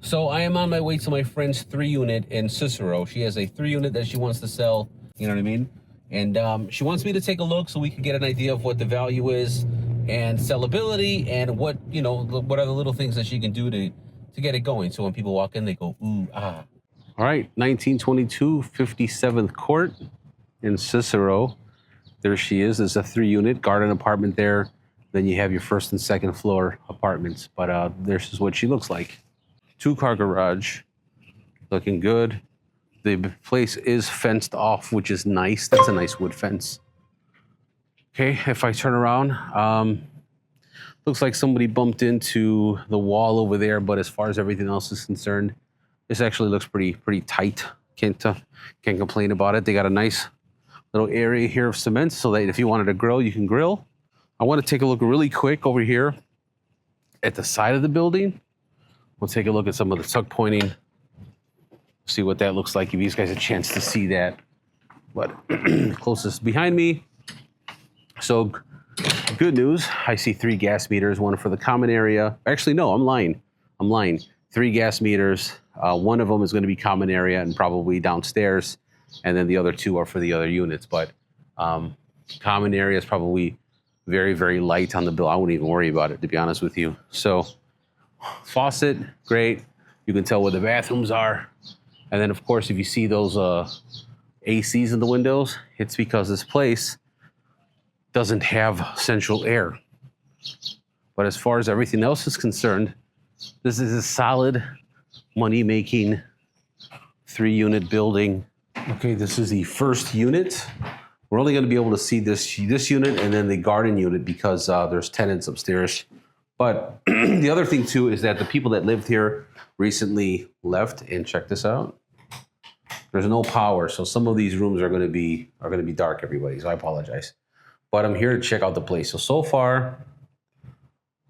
So I am on my way to my friend's 3-unit in Cicero. She has a 3-unit that she wants to sell, you know what I mean? And she wants me to take a look so we can get an idea of what the value is and sellability and what, you know, what are the little things that she can do to get it going. So when people walk in, they go, ooh, ah. All right, 1922 57th Court in Cicero. There she is. There's a 3-unit garden apartment there. Then you have your first and second floor apartments. But this is what she looks like. 2-car garage, looking good. The place is fenced off, which is nice. That's a nice wood fence. Okay, if I turn around, looks like somebody bumped into the wall over there, but as far as everything else is concerned, this actually looks pretty tight. Can't complain about it. They got a nice little area here of cement so that if you wanted to grill, you can grill. I want to take a look really quick over here at the side of the building. We'll take a look at some of the tuck pointing, see what that looks like, give you guys a chance to see that. But closest behind me. So good news, I see 3 gas meters, one for the common area. Actually, no, I'm lying. 3 gas meters. One of them is going to be common area and probably downstairs. And then the other 2 are for the other units. But common area is probably very, very light on the bill. I wouldn't even worry about it, to be honest with you. So faucet, great. You can tell where the bathrooms are. And then, of course, if you see those ACs in the windows, it's because this place doesn't have central air. But as far as everything else is concerned, this is a solid money-making 3-unit building. Okay, this is the first unit. We're only going to be able to see this unit and then the garden unit because there's tenants upstairs. But the other thing too is that the people that lived here recently left, and check this out. There's no power, so some of these rooms are going to be dark, everybody. So I apologize, but I'm here to check out the place. So far,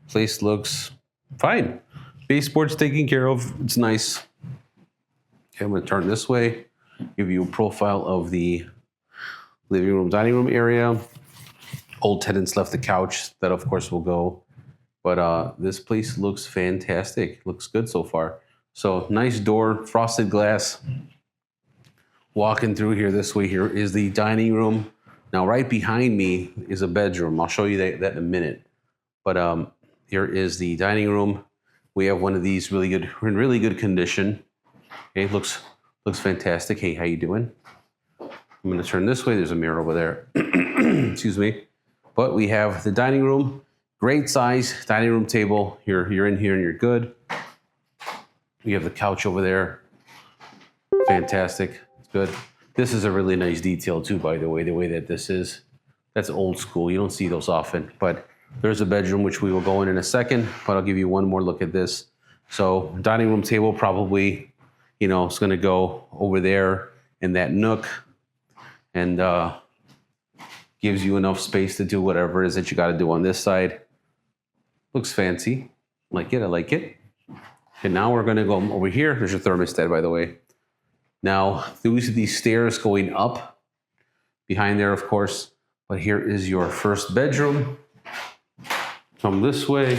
place looks fine. Baseboard's taken care of. It's nice. Okay, I'm going to turn this way, give you a profile of the living room, dining room area. Old tenants left the couch. That, of course, will go. But this place looks fantastic. Looks good so far. So nice door, frosted glass. Walking through here, this way here is the dining room. Now right behind me is a bedroom. I'll show you that in a minute. But here is the dining room. We have one of these in really good condition. Okay, looks fantastic. Hey, how you doing? I'm gonna turn this way. There's a mirror over there. Excuse me. But we have the dining room. Great size dining room table. You're in here and you're good. We have the couch over there. Fantastic. It's good. This is a really nice detail too, by the way that this is. That's old school. You don't see those often. But there's a bedroom which we will go in a second. But I'll give you one more look at this. So dining room table probably, you know, it's going to go over there in that nook, and gives you enough space to do whatever it is that you got to do on this side. Looks fancy. I like it. And now we're going to go over here. There's your thermostat, by the way. Now, these stairs going up behind there, of course. But here is your first bedroom. Come this way.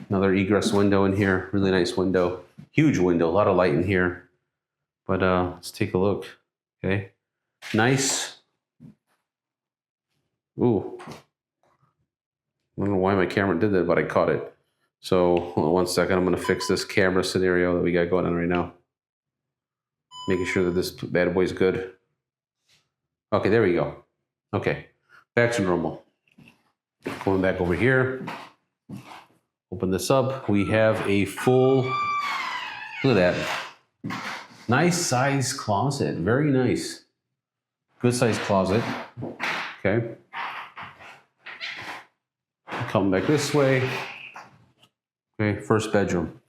Another egress window in here. Really nice window. Huge window. A lot of light in here. But let's take a look. Okay. Nice. Ooh. I don't know why my camera did that, but I caught it. So hold on one second. I'm going to fix this camera scenario that we got going on right now. Making sure that this bad boy's good. Okay, there we go. Okay, back to normal. Going back over here. Open this up. We have a full, look at that. Nice size closet. Very nice. Good size closet. Okay. Come back this way. Okay, first bedroom.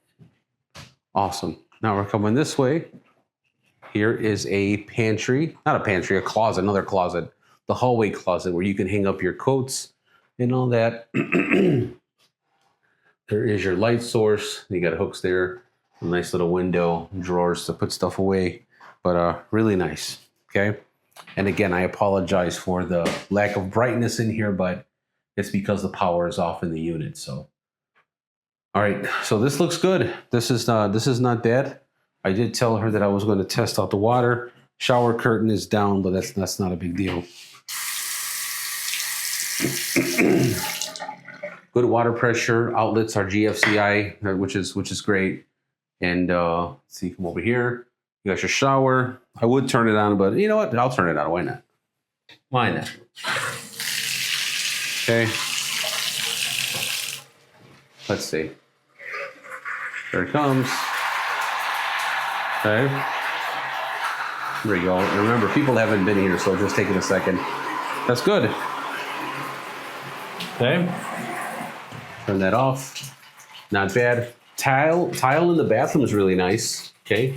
Awesome. Now we're coming this way. Here is a pantry. Not a pantry, a closet, another closet. The hallway closet where you can hang up your coats and all that. There is your light source. You got hooks there. A nice little window, drawers to put stuff away. But really nice, okay? And again, I apologize for the lack of brightness in here, but it's because the power is off in the unit. So All right, so this looks good. This is not bad. I did tell her that I was going to test out the water. Shower curtain is down, but that's not a big deal. Good water pressure. Outlets are GFCI, which is great. And let's see, come over here. You got your shower. I would turn it on, but you know what? I'll turn it on. Why not? Why not? Okay. Let's see. There it comes. Okay. There we go. And remember, people haven't been here, so just taking a second. That's good. Okay. Turn that off. Not bad. Tile in the bathroom is really nice. Okay.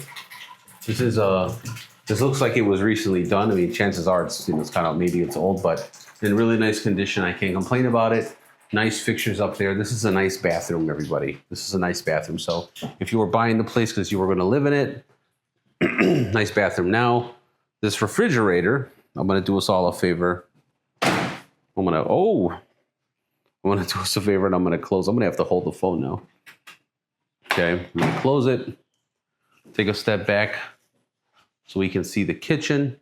This looks like it was recently done. I mean, chances are it's kind of, maybe it's old, but in really nice condition. I can't complain about it. Nice fixtures up there. This is a nice bathroom, everybody. This is a nice bathroom. So if you were buying the place because you were going to live in it, nice bathroom. Now, this refrigerator, I'm going to do us all a favor. I'm going to do us a favor and I'm going to close. I'm going to have to hold the phone now. Okay, I'm going to close it. Take a step back so we can see the kitchen.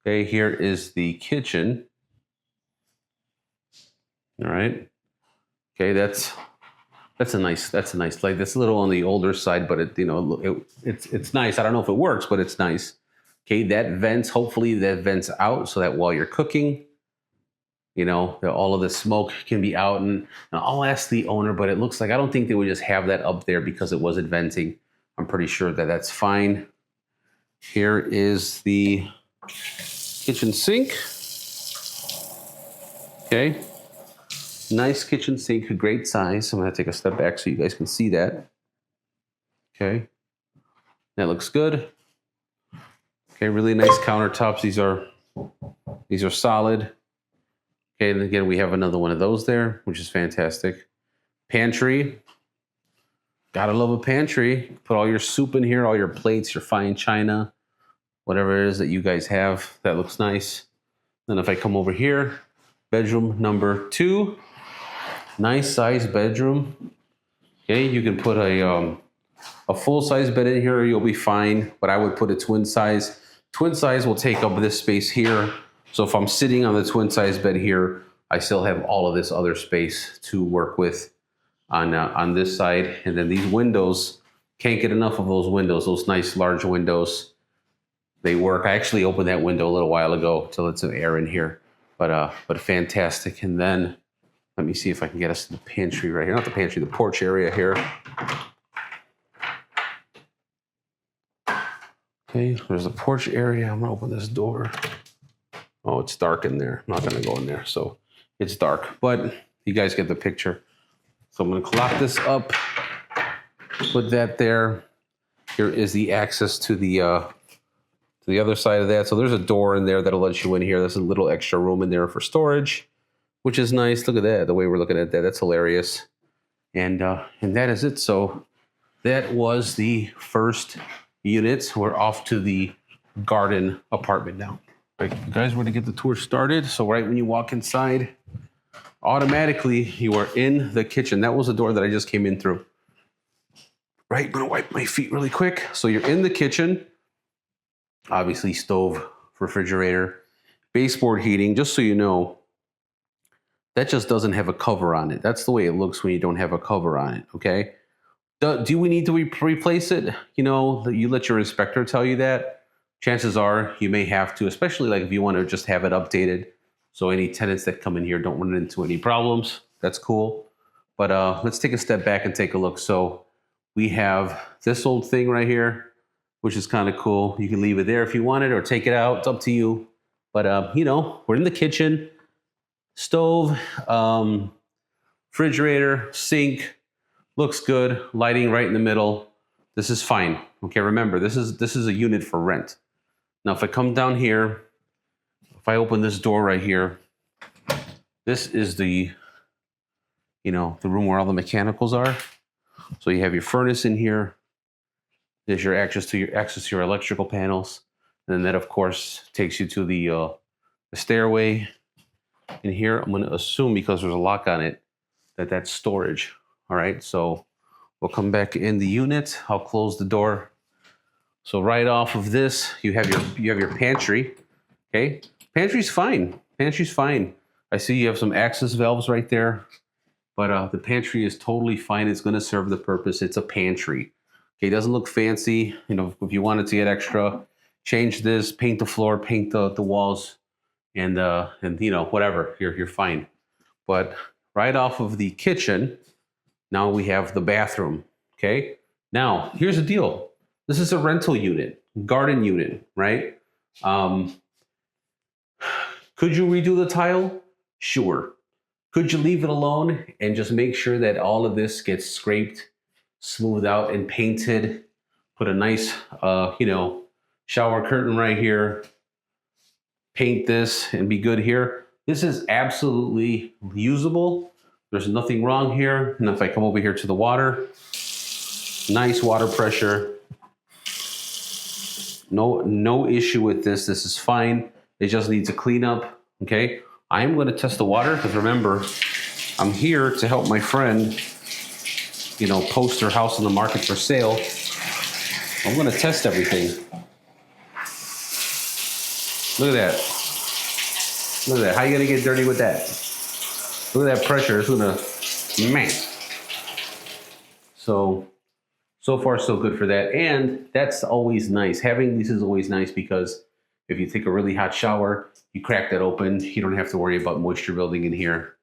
Okay, here is the kitchen. All right. Okay, that's a nice, like that's a little on the older side, but it's nice. I don't know if it works, but it's nice. Okay, that vents, hopefully that vents out so that while you're cooking, that all of the smoke can be out. And I'll ask the owner, but it looks like, I don't think they would just have that up there because it wasn't venting. I'm pretty sure that that's fine. Here is the kitchen sink. Okay. Nice kitchen sink, great size. I'm going to take a step back so you guys can see that. Okay. That looks good. Okay, really nice countertops. These are solid. Okay, and again, we have another one of those there, which is fantastic. Pantry. Gotta love a pantry. Put all your soup in here, all your plates, your fine china, whatever it is that you guys have. That looks nice. Then if I come over here, bedroom number 2. Nice size bedroom. Okay, you can put a full-size bed in here, you'll be fine, but I would put a twin size. Twin size will take up this space here. So if I'm sitting on the twin size bed here, I still have all of this other space to work with on this side. And then these windows, can't get enough of those windows, those nice large windows. They work. I actually opened that window a little while ago to let some air in here, but fantastic. And then let me see if I can get us to the pantry right here. Not the pantry, the porch area here. Okay, there's the porch area. I'm gonna open this door. Oh, it's dark in there. I'm not gonna go in there, so it's dark. But you guys get the picture. So I'm gonna lock this up, put that there. Here is the access to the other side of that. So there's a door in there that'll let you in here. There's a little extra room in there for storage, which is nice. Look at that, the way we're looking at that. That's hilarious. And that is it. So that was the first unit. We're off to the garden apartment now. All right, you guys, we're gonna get the tour started. So right when you walk inside, automatically you are in the kitchen. That was the door that I just came in through. Right, I'm gonna wipe my feet really quick. So you're in the kitchen. Obviously stove, refrigerator, baseboard heating. Just so you know, that just doesn't have a cover on it. That's the way it looks when you don't have a cover on it, okay? Do we need to replace it? You let your inspector tell you that. Chances are you may have to, especially like if you want to just have it updated. So any tenants that come in here don't run into any problems. That's cool. But let's take a step back and take a look. So we have this old thing right here, which is kind of cool. You can leave it there if you want it or take it out. It's up to you. But, we're in the kitchen. Stove, refrigerator, sink, looks good. Lighting right in the middle. This is fine. Okay, remember, this is a unit for rent. Now, if I come down here, if I open this door right here, this is the room where all the mechanicals are. So you have your furnace in here. There's your access to your electrical panels. And then that, of course, takes you to the stairway. And here, I'm going to assume, because there's a lock on it, that's storage. All right, so we'll come back in the unit. I'll close the door. So right off of this, you have your pantry. Okay, pantry's fine. Pantry's fine. I see you have some access valves right there, but the pantry is totally fine. It's going to serve the purpose. It's a pantry. Okay, it doesn't look fancy. You know, if you wanted to get extra, change this, paint the floor, paint the walls, and you know, whatever. You're fine. But right off of the kitchen, now we have the bathroom. Okay. Now here's the deal. This is a rental unit, garden unit, right? Could you redo the tile? Sure. Could you leave it alone and just make sure that all of this gets scraped, smoothed out, and painted? Put a nice, you know, shower curtain right here. Paint this and be good here. This is absolutely usable. There's nothing wrong here. And if I come over here to the water, nice water pressure. No issue with this. This is fine. It just needs a cleanup. Okay. I am going to test the water because remember, I'm here to help my friend, you know, post her house on the market for sale. I'm going to test everything. Look at that. Look at that. How are you going to get dirty with that? Look at that pressure. It's going to, man. So far, so good for that. And that's always nice. Having these is always nice because if you take a really hot shower, you crack that open, you don't have to worry about moisture building in here,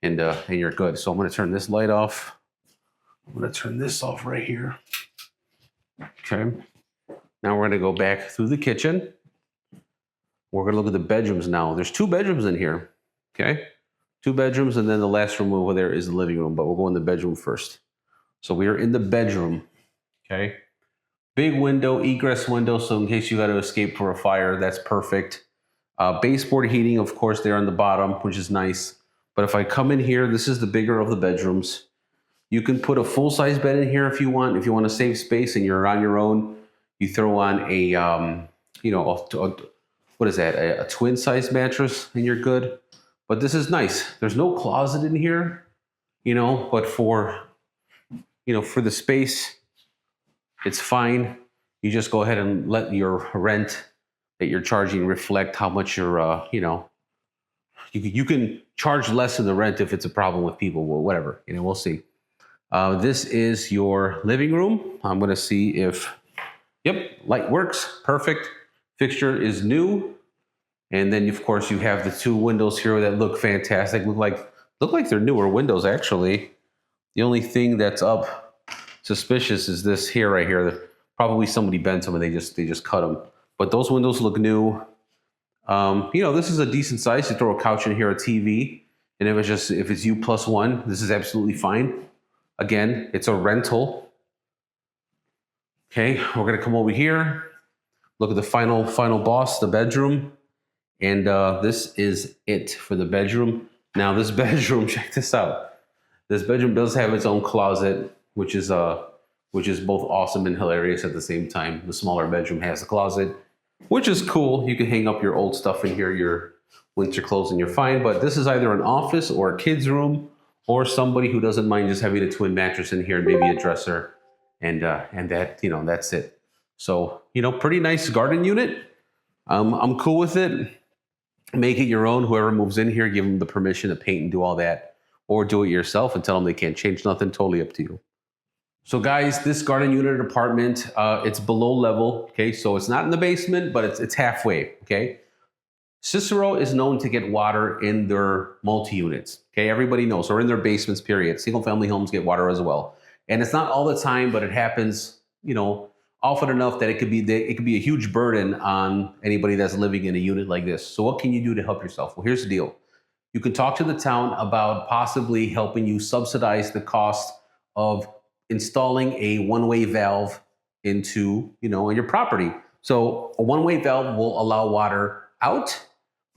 and you're good. So I'm going to turn this light off. I'm going to turn this off right here. Okay. Now we're going to go back through the kitchen. We're going to look at the bedrooms now. There's 2 bedrooms in here. Okay. 2 bedrooms, and then the last room over there is the living room, but we'll go in the bedroom first. So we are in the bedroom. Okay. Big window, egress window, so in case you got to escape for a fire, that's perfect. Baseboard heating, of course, there on the bottom, which is nice. But if I come in here, this is the bigger of the bedrooms. You can put a full-size bed in here if you want. If you want to save space and you're on your own, you throw on a, you know, what is that? A twin-size mattress, and you're good. But this is nice. There's no closet in here, you know, but for, you know, for the space, it's fine. You just go ahead and let your rent that you're charging reflect how much you're, you know, you can charge less in the rent if it's a problem with people, or whatever, you know, we'll see. This is your living room. I'm going to see if, yep, light works. Perfect. Fixture is new. And then, of course, you have the 2 windows here that look fantastic. Look like they're newer windows, actually. The only thing that's up suspicious is this here right here. Probably somebody bent them and they just cut them. But those windows look new. You know, this is a decent size. You throw a couch in here, a TV, and if it's you plus one, this is absolutely fine. Again, it's a rental. Okay, we're gonna come over here. Look at the final boss, the bedroom, and this is it for the bedroom. Now, this bedroom, check this out. This bedroom does have its own closet, which is both awesome and hilarious at the same time. The smaller bedroom has a closet, which is cool. You can hang up your old stuff in here, your winter clothes, and you're fine. But this is either an office or a kid's room, or somebody who doesn't mind just having a twin mattress in here and maybe a dresser, and that, you know, that's it. So, you know, pretty nice garden unit. I'm cool with it. Make it your own. Whoever moves in here, give them the permission to paint and do all that, or do it yourself and tell them they can't change nothing. Totally up to you. So guys, this garden unit apartment, it's below level. Okay, so it's not in the basement, but it's halfway. Okay, Cicero is known to get water in their multi-units. Okay, everybody knows, or in their basements, period. Single-family homes get water as well, and it's not all the time, but it happens, you know, often enough that it could be a huge burden on anybody that's living in a unit like this. So what can you do to help yourself? Well, here's the deal. You can talk to the town about possibly helping you subsidize the cost of installing a one-way valve into, you know, your property. So a one-way valve will allow water out,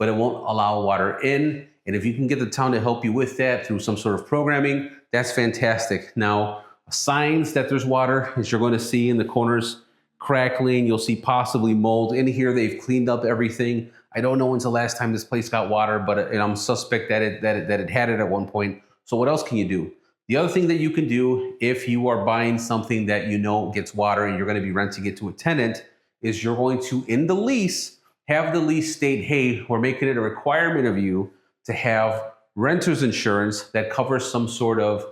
but it won't allow water in. And if you can get the town to help you with that through some sort of programming, that's fantastic. Now, signs that there's water, as you're going to see in the corners, crackling, you'll see possibly mold. In here, they've cleaned up everything. I don't know when's the last time this place got water, but I'm suspect that it had it at one point. So what else can you do? The other thing that you can do if you are buying something that you know gets water and you're going to be renting it to a tenant is you're going to, in the lease, have the lease state, hey, we're making it a requirement of you to have renter's insurance that covers some sort of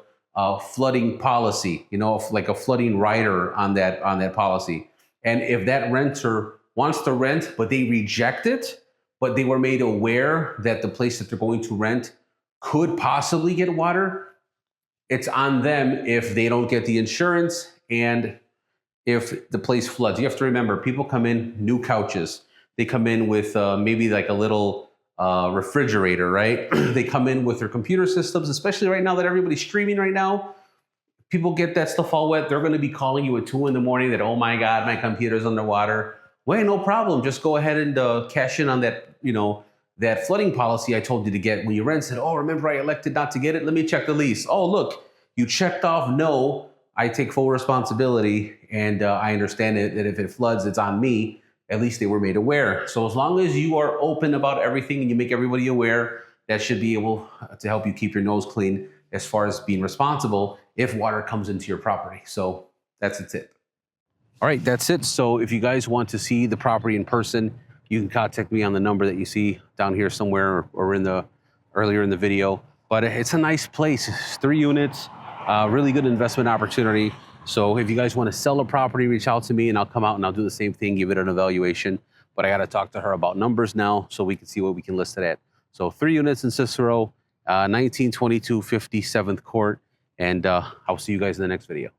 flooding policy, you know, like a flooding rider on that policy. And if that renter wants to rent, but they reject it, but they were made aware that the place that they're going to rent could possibly get water, it's on them if they don't get the insurance and if the place floods. You have to remember, people come in, new couches. They come in with maybe like a little refrigerator, right? They come in with their computer systems, especially right now that everybody's streaming right now. People get that stuff all wet. They're going to be calling you at 2 in the morning that, oh my God, my computer's underwater. Wait, no problem. Just go ahead and cash in on that, you know, that flooding policy I told you to get when you rent. Said, oh, remember I elected not to get it? Let me check the lease. Oh, look, you checked off no. I take full responsibility, and I understand that if it floods, it's on me. At least they were made aware. So as long as you are open about everything and you make everybody aware, that should be able to help you keep your nose clean as far as being responsible if water comes into your property. So that's the tip. All right, that's it. So if you guys want to see the property in person, you can contact me on the number that you see down here somewhere or in the earlier in the video. But it's a nice place. It's 3 units, really good investment opportunity. So if you guys want to sell a property, reach out to me and I'll come out and I'll do the same thing, give it an evaluation. But I got to talk to her about numbers now so we can see what we can list it at. So 3 units in Cicero, 1922 57th Court. And I'll see you guys in the next video.